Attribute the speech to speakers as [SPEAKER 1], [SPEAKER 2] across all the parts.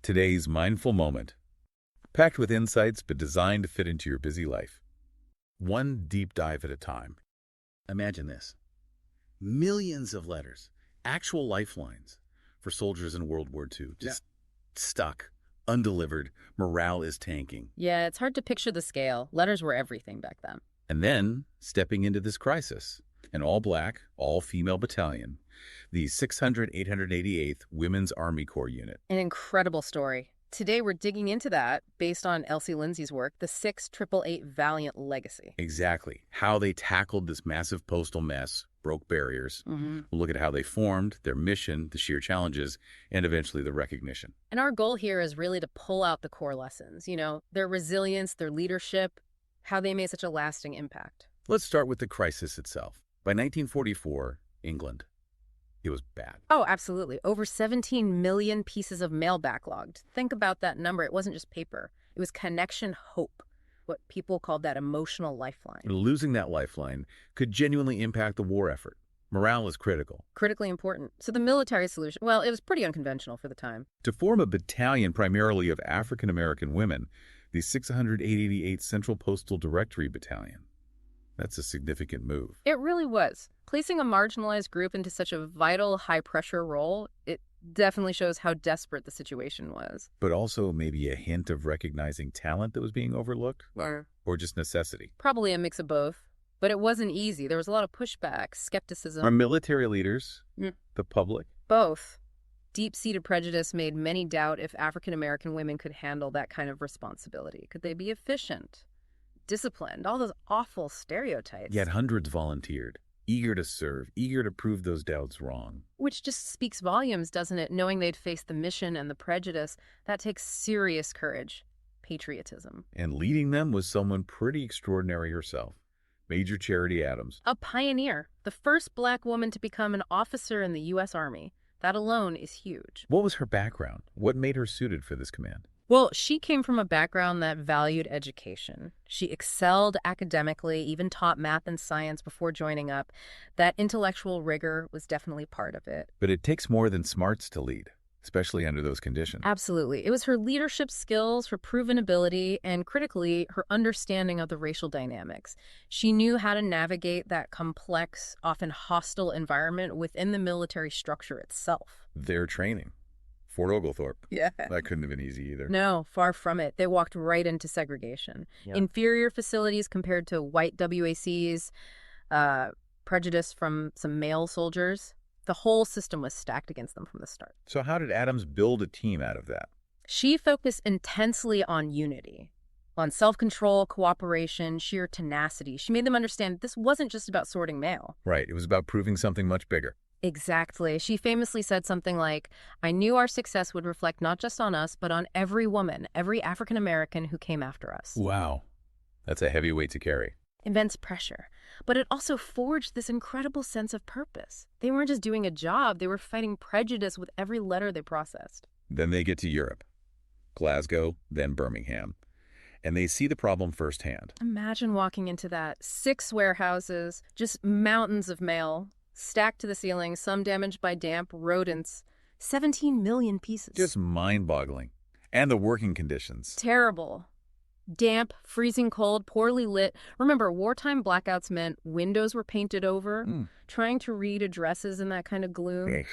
[SPEAKER 1] Today's mindful moment, packed with insights but designed to fit into your busy life. One deep dive at a time. Imagine this. Millions of letters, actual lifelines for soldiers in World War II, just stuck, undelivered, morale is tanking.
[SPEAKER 2] Yeah, it's hard to picture the scale. Letters were everything back then.
[SPEAKER 1] And then, stepping into this crisis, an all-black, all-female battalion, the 888th Women's Army Corps Unit.
[SPEAKER 2] An incredible story. Today we're digging into that based on Elsie Lindsey's work, the 888 Valiant Legacy.
[SPEAKER 1] Exactly. How they tackled this massive postal mess, broke barriers. We'll look at how they formed, their mission, the sheer challenges, and eventually the recognition.
[SPEAKER 2] And our goal here is really to pull out the core lessons, their resilience, their leadership, how they made such a lasting impact.
[SPEAKER 1] Let's start with the crisis itself. By 1944, England. It was bad.
[SPEAKER 2] Oh, absolutely. Over 17 million pieces of mail backlogged. Think about that number. It wasn't just paper. It was connection hope, what people called that emotional lifeline.
[SPEAKER 1] Losing that lifeline could genuinely impact the war effort. Morale is critical.
[SPEAKER 2] Critically important. So the military solution, well, it was pretty unconventional for the time.
[SPEAKER 1] To form a battalion primarily of African-American women, the 688th Central Postal Directory Battalion. That's a significant move.
[SPEAKER 2] It really was. Placing a marginalized group into such a vital, high-pressure role, it definitely shows how desperate the situation was.
[SPEAKER 1] But also maybe a hint of recognizing talent that was being overlooked? Or just necessity?
[SPEAKER 2] Probably a mix of both. But it wasn't easy. There was a lot of pushback, skepticism.
[SPEAKER 1] Are military leaders, the public?
[SPEAKER 2] Both. Deep-seated prejudice made many doubt if African-American women could handle that kind of responsibility. Could they be efficient, disciplined, all those awful stereotypes?
[SPEAKER 1] Yet hundreds volunteered, eager to serve, eager to prove those doubts wrong.
[SPEAKER 2] Which just speaks volumes, doesn't it? Knowing they'd face the mission and the prejudice, that takes serious courage, patriotism.
[SPEAKER 1] And leading them was someone pretty extraordinary herself, Major Charity Adams.
[SPEAKER 2] A pioneer, the first Black woman to become an officer in the U.S. Army. That alone is huge.
[SPEAKER 1] What was her background? What made her suited for this command?
[SPEAKER 2] Well, she came from a background that valued education. She excelled academically, even taught math and science before joining up. That intellectual rigor was definitely part of it.
[SPEAKER 1] But it takes more than smarts to lead, especially under those conditions.
[SPEAKER 2] Absolutely. It was her leadership skills, her proven ability, and critically, her understanding of the racial dynamics. She knew how to navigate that complex, often hostile environment within the military structure itself.
[SPEAKER 1] Their training. Fort Oglethorpe.
[SPEAKER 2] Yeah.
[SPEAKER 1] That couldn't have been easy either.
[SPEAKER 2] No, far from it. They walked right into segregation.
[SPEAKER 1] Yeah.
[SPEAKER 2] Inferior facilities compared to white WACs, prejudice from some male soldiers. The whole system was stacked against them from the start.
[SPEAKER 1] So how did Adams build a team out of that?
[SPEAKER 2] She focused intensely on unity, on self-control, cooperation, sheer tenacity. She made them understand this wasn't just about sorting mail.
[SPEAKER 1] Right. It was about proving something much bigger.
[SPEAKER 2] Exactly. She famously said something like, "I knew our success would reflect not just on us, but on every woman, every African-American who came after us."
[SPEAKER 1] Wow. That's a heavy weight to carry.
[SPEAKER 2] Immense pressure. But it also forged this incredible sense of purpose. They weren't just doing a job, they were fighting prejudice with every letter they processed.
[SPEAKER 1] Then they get to Europe. Glasgow, then Birmingham. And they see the problem firsthand.
[SPEAKER 2] Imagine walking into that. 6 warehouses, just mountains of mail, stacked to the ceiling, some damaged by damp, rodents. 17 million pieces.
[SPEAKER 1] Just mind-boggling. And the working conditions.
[SPEAKER 2] Terrible. Damp, freezing cold, poorly lit. Remember, wartime blackouts meant windows were painted over. Trying to read addresses in that kind of gloom.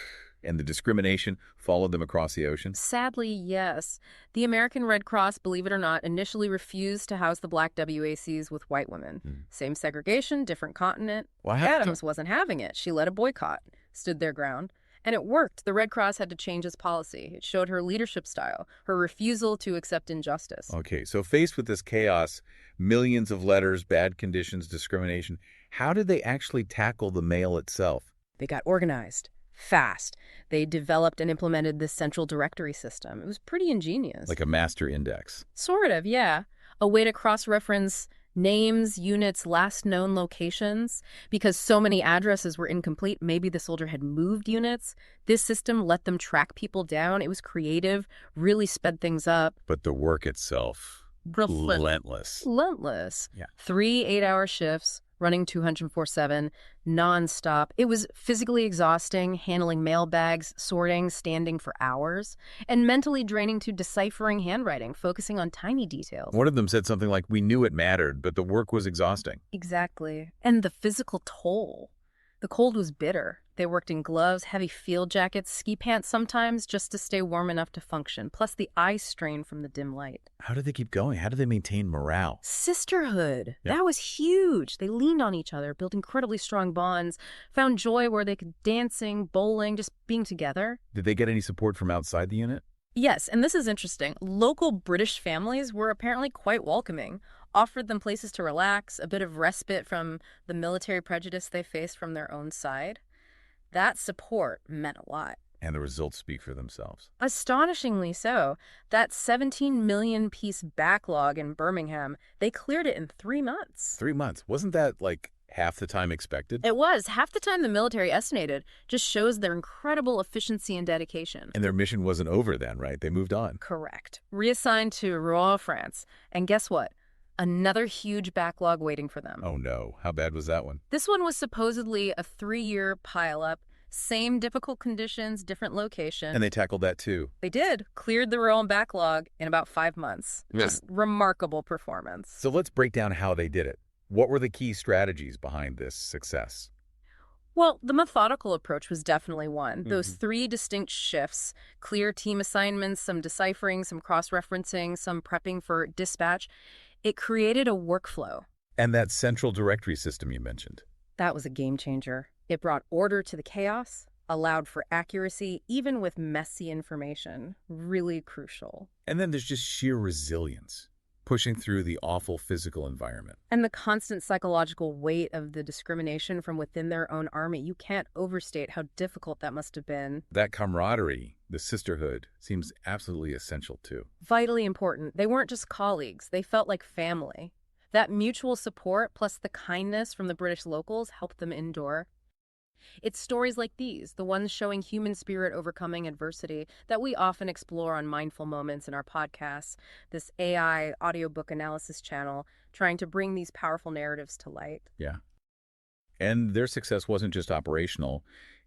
[SPEAKER 1] And the discrimination followed them across the ocean?
[SPEAKER 2] Sadly, yes. The American Red Cross, believe it or not, initially refused to house the Black WACs with white women. Same segregation, different continent. Adams wasn't having it. She led a boycott, stood their ground. And it worked. The Red Cross had to change its policy. It showed her leadership style, her refusal to accept injustice.
[SPEAKER 1] Okay, so faced with this chaos, millions of letters, bad conditions, discrimination, how did they actually tackle the mail itself?
[SPEAKER 2] They got organized. Fast. They developed and implemented this central directory system. It was pretty ingenious.
[SPEAKER 1] Like a master index.
[SPEAKER 2] Sort of, yeah. A way to cross-reference names, units, last known locations. Because so many addresses were incomplete, maybe the soldier had moved units. This system let them track people down. It was creative, really sped things up.
[SPEAKER 1] But the work itself, relentless.
[SPEAKER 2] Relentless.
[SPEAKER 1] Yeah.
[SPEAKER 2] 3 8-hour shifts, running 204/7, nonstop. It was physically exhausting, handling mail bags, sorting, standing for hours, and mentally draining to deciphering handwriting, focusing on tiny details.
[SPEAKER 1] One of them said something like, "We knew it mattered, but the work was exhausting."
[SPEAKER 2] Exactly. And the physical toll. The cold was bitter. They worked in gloves, heavy field jackets, ski pants sometimes, just to stay warm enough to function, plus the eye strain from the dim light.
[SPEAKER 1] How did they keep going? How did they maintain morale?
[SPEAKER 2] Sisterhood.
[SPEAKER 1] Yeah.
[SPEAKER 2] That was huge. They leaned on each other, built incredibly strong bonds, found joy where they could dancing, bowling, just being together.
[SPEAKER 1] Did they get any support from outside the unit?
[SPEAKER 2] Yes, and this is interesting. Local British families were apparently quite welcoming, offered them places to relax, a bit of respite from the military prejudice they faced from their own side. That support meant a lot.
[SPEAKER 1] And the results speak for themselves.
[SPEAKER 2] Astonishingly so. That 17 million piece backlog in Birmingham, they cleared it in 3 months.
[SPEAKER 1] 3 months. Wasn't that like half the time expected?
[SPEAKER 2] It was. Half the time the military estimated. Just shows their incredible efficiency and dedication.
[SPEAKER 1] And their mission wasn't over then, right? They moved on.
[SPEAKER 2] Correct. Reassigned to Rouen, France. And guess what? Another huge backlog waiting for them.
[SPEAKER 1] Oh no. How bad was that one?
[SPEAKER 2] This one was supposedly a 3-year pileup. Same difficult conditions, different location.
[SPEAKER 1] And they tackled that too.
[SPEAKER 2] They did. Cleared the Rouen backlog in about 5 months.
[SPEAKER 1] Yeah.
[SPEAKER 2] Just remarkable performance.
[SPEAKER 1] So let's break down how they did it. What were the key strategies behind this success?
[SPEAKER 2] Well, the methodical approach was definitely one. Those 3 distinct shifts, clear team assignments, some deciphering, some cross-referencing, some prepping for dispatch, it created a workflow.
[SPEAKER 1] And that central directory system you mentioned.
[SPEAKER 2] That was a game changer. It brought order to the chaos, allowed for accuracy, even with messy information. Really crucial.
[SPEAKER 1] And then there's just sheer resilience, pushing through the awful physical environment.
[SPEAKER 2] And the constant psychological weight of the discrimination from within their own army. You can't overstate how difficult that must have been.
[SPEAKER 1] That camaraderie, the sisterhood, seems absolutely essential too.
[SPEAKER 2] Vitally important. They weren't just colleagues. They felt like family. That mutual support plus the kindness from the British locals helped them endure. It's stories like these, the ones showing human spirit overcoming adversity, that we often explore on Mindful Moments in our podcasts, this AI audiobook analysis channel, trying to bring these powerful narratives to light.
[SPEAKER 1] Yeah. And their success wasn't just operational,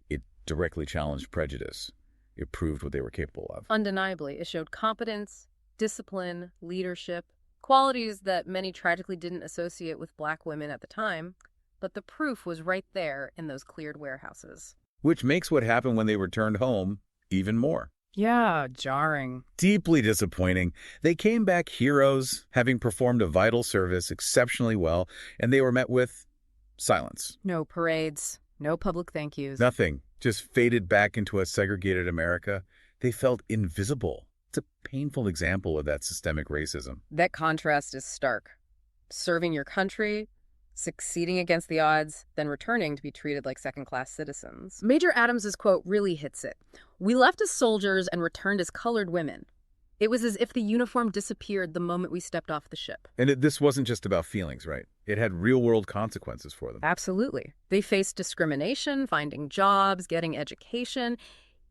[SPEAKER 1] it directly challenged prejudice. It proved what they were capable of.
[SPEAKER 2] Undeniably, it showed competence, discipline, leadership, qualities that many tragically didn't associate with Black women at the time. But the proof was right there in those cleared warehouses.
[SPEAKER 1] Which makes what happened when they returned home even more.
[SPEAKER 2] Yeah, jarring.
[SPEAKER 1] Deeply disappointing. They came back heroes, having performed a vital service exceptionally well, and they were met with silence.
[SPEAKER 2] No parades, no public thank yous.
[SPEAKER 1] Nothing. Just faded back into a segregated America. They felt invisible. It's a painful example of that systemic racism.
[SPEAKER 2] That contrast is stark. Serving your country, succeeding against the odds, then returning to be treated like second-class citizens. Major Adams's quote really hits it. "We left as soldiers and returned as colored women. It was as if the uniform disappeared the moment we stepped off the ship."
[SPEAKER 1] And this wasn't just about feelings, right? It had real-world consequences for them.
[SPEAKER 2] Absolutely. They faced discrimination, finding jobs, getting education.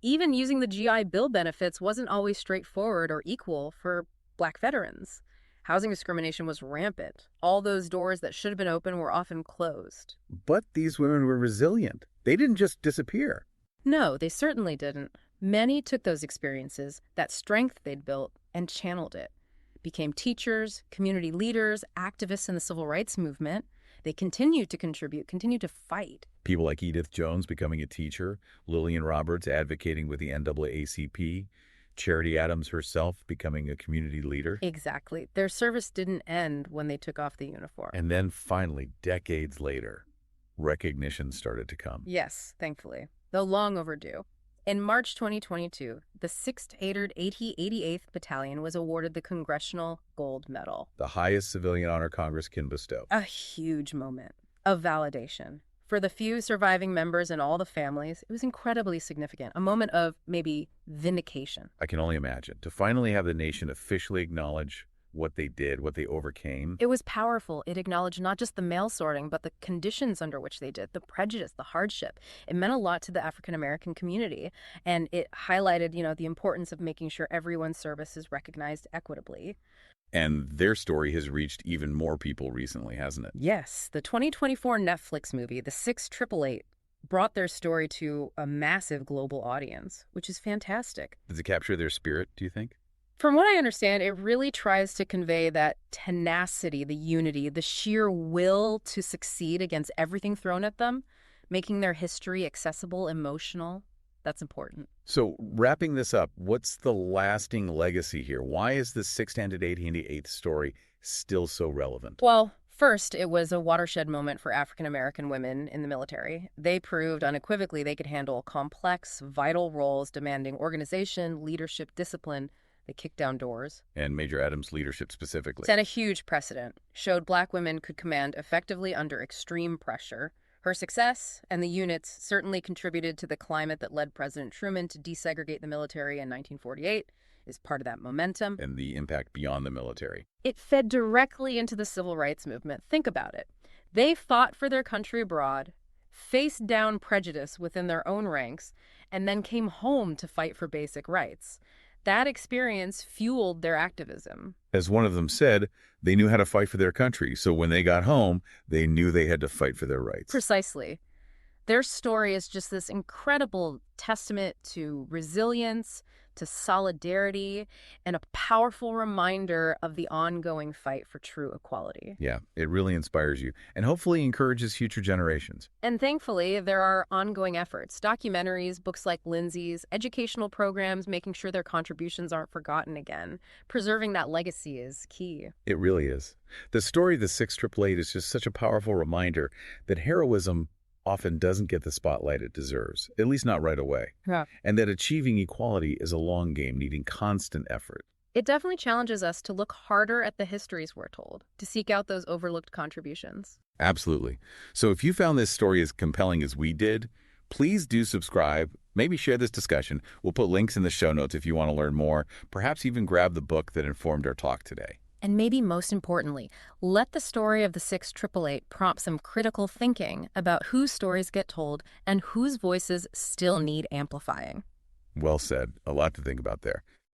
[SPEAKER 2] Even using the GI Bill benefits wasn't always straightforward or equal for Black veterans. Housing discrimination was rampant. All those doors that should have been open were often closed.
[SPEAKER 1] But these women were resilient. They didn't just disappear.
[SPEAKER 2] No, they certainly didn't. Many took those experiences, that strength they'd built, and channeled it. Became teachers, community leaders, activists in the civil rights movement. They continued to contribute, continued to fight.
[SPEAKER 1] People like Edith Jones becoming a teacher, Lillian Roberts advocating with the NAACP, Charity Adams herself becoming a community leader.
[SPEAKER 2] Exactly. Their service didn't end when they took off the uniform.
[SPEAKER 1] And then finally, decades later, recognition started to come.
[SPEAKER 2] Yes, thankfully, though long overdue. In March 2022, the 6th 88th Battalion was awarded the Congressional Gold Medal.
[SPEAKER 1] The highest civilian honor Congress can bestow.
[SPEAKER 2] A huge moment of validation. For the few surviving members and all the families, it was incredibly significant. A moment of maybe vindication.
[SPEAKER 1] I can only imagine. To finally have the nation officially acknowledge what they did, what they overcame.
[SPEAKER 2] It was powerful. It acknowledged not just the mail sorting, but the conditions under which they did, the prejudice, the hardship. It meant a lot to the African-American community, and it highlighted, the importance of making sure everyone's service is recognized equitably.
[SPEAKER 1] And their story has reached even more people recently, hasn't it?
[SPEAKER 2] Yes. The 2024 Netflix movie, The 6888, brought their story to a massive global audience, which is fantastic.
[SPEAKER 1] Does it capture their spirit, do you think?
[SPEAKER 2] From what I understand, it really tries to convey that tenacity, the unity, the sheer will to succeed against everything thrown at them, making their history accessible, emotional. That's important.
[SPEAKER 1] So wrapping this up, what's the lasting legacy here? Why is the 688 story still so relevant?
[SPEAKER 2] Well, first, it was a watershed moment for African-American women in the military. They proved unequivocally they could handle complex, vital roles demanding organization, leadership, discipline. They kicked down doors.
[SPEAKER 1] And Major Adams' leadership specifically.
[SPEAKER 2] Set a huge precedent, showed Black women could command effectively under extreme pressure. Her success and the units certainly contributed to the climate that led President Truman to desegregate the military in 1948, is part of that momentum.
[SPEAKER 1] And the impact beyond the military.
[SPEAKER 2] It fed directly into the civil rights movement. Think about it. They fought for their country abroad, faced down prejudice within their own ranks, and then came home to fight for basic rights. That experience fueled their activism.
[SPEAKER 1] As one of them said, they knew how to fight for their country, so when they got home, they knew they had to fight for their rights.
[SPEAKER 2] Precisely. Their story is just this incredible testament to resilience, to solidarity, and a powerful reminder of the ongoing fight for true equality.
[SPEAKER 1] Yeah, it really inspires you and hopefully encourages future generations.
[SPEAKER 2] And thankfully, there are ongoing efforts, documentaries, books like Lindsey's, educational programs, making sure their contributions aren't forgotten again. Preserving that legacy is key.
[SPEAKER 1] It really is. The story of the 6888 is just such a powerful reminder that heroism often doesn't get the spotlight it deserves, at least not right away.
[SPEAKER 2] Yeah.
[SPEAKER 1] And that achieving equality is a long game, needing constant effort.
[SPEAKER 2] It definitely challenges us to look harder at the histories we're told, to seek out those overlooked contributions.
[SPEAKER 1] Absolutely. So if you found this story as compelling as we did, please do subscribe, maybe share this discussion. We'll put links in the show notes if you want to learn more, perhaps even grab the book that informed our talk today.
[SPEAKER 2] And maybe most importantly, let the story of the 6888 prompt some critical thinking about whose stories get told and whose voices still need amplifying.
[SPEAKER 1] Well said. A lot to think about there.